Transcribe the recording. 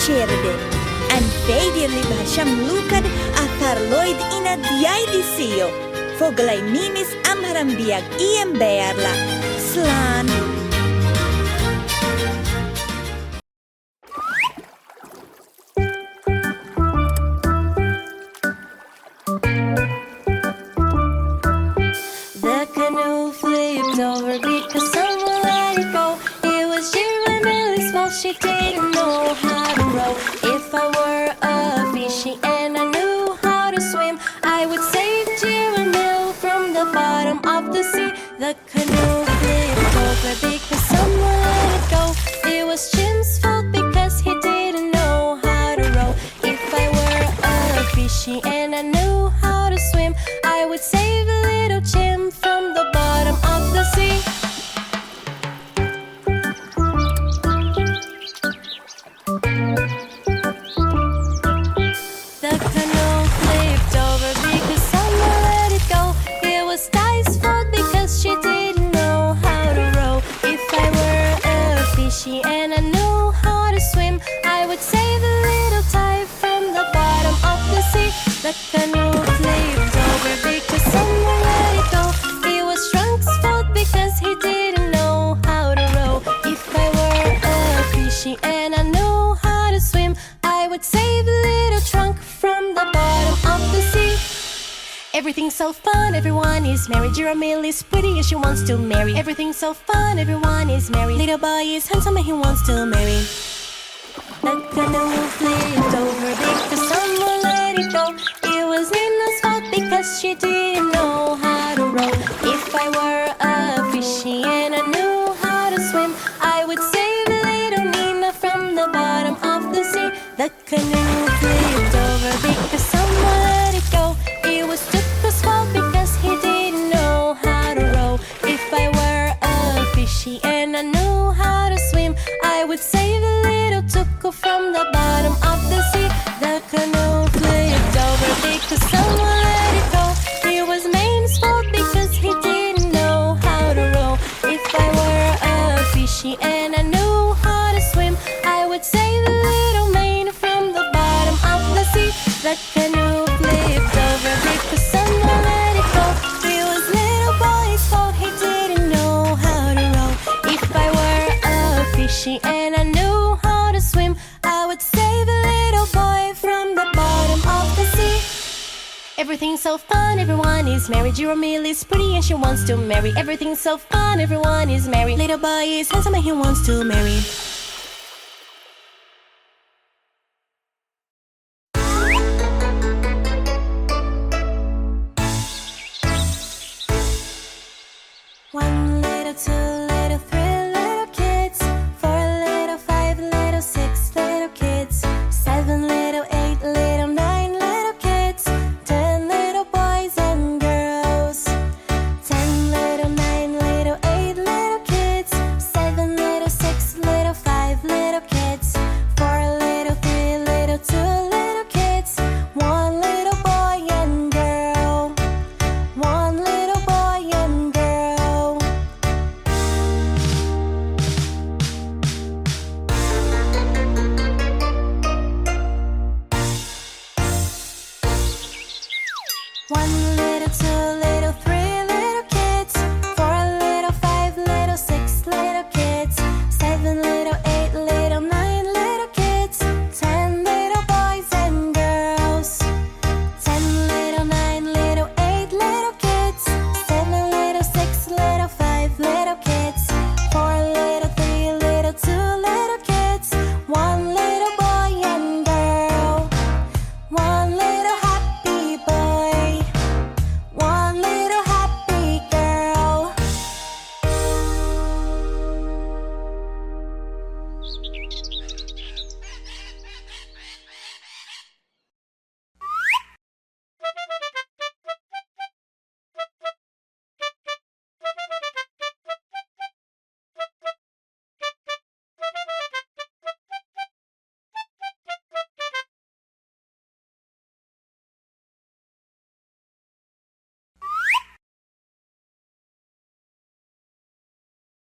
Chéirde. An féidir libh seamlúcad a Tharloid Ina Dhiaidh Seo. Foghlaim Amhráin Beag Ian Béarla. Slán. The canoe flipped over because someone let it go. It was Giramille's fault, she didn't know how to row. If I were a fishy and I knew how to swim, I would save Giramille from the bottom of the sea. The canoe flipped over because someone let it go. It was Jim's fault because he didn't know how to row. If I were a fishy and I knew how to swim, I would save little Jim from the bottom of the sea. The canoe flipped over because someone let it go. It was Ty's fault because she didn't know how to row. If I were a fishy and I knew how to swim, I would save a little Ty from the bottom of the sea. The canoe flipped over because someone let it go. It was Trunk's fault because he didn't know how to row. If I were a fishy and I knew how to swim, I would save a little Trunk from the bottom of the sea. Everything's so fun, everyone is merry. Giramille is pretty and she wants to marry. Everything's so fun, everyone is merry. Little boy is handsome and he wants to marry. The canoe flipped over because someone let it go. It was Nina's fault because she didn't know how to row. If I were a fishy and I knew how to swim, I would save little Nina from the bottom of the sea. The canoe flipped over because someone let it go. It was Tuka's fault because he didn't know how to row. If I were a fishy and I knew how to swim, I would save a little Tuka from the bottom of the sea. The canoe flipped over because someone let it go. It was Main's fault because he didn't know how to row. If I were a fishy and I knew how to swim, I would save a little Main from the bottom of the sea. The canoe flipped over because someone let it go. It was little boy's fault, he didn't know how to row. If I were a fishy and I knew how to swim, I would save a little boy from the bottom of the sea. Everything's so fun, everyone is merry. Giramille is pretty and she wants to marry. Everything's so fun, everyone is merry. Little boy is handsome and he wants to marry. One little, two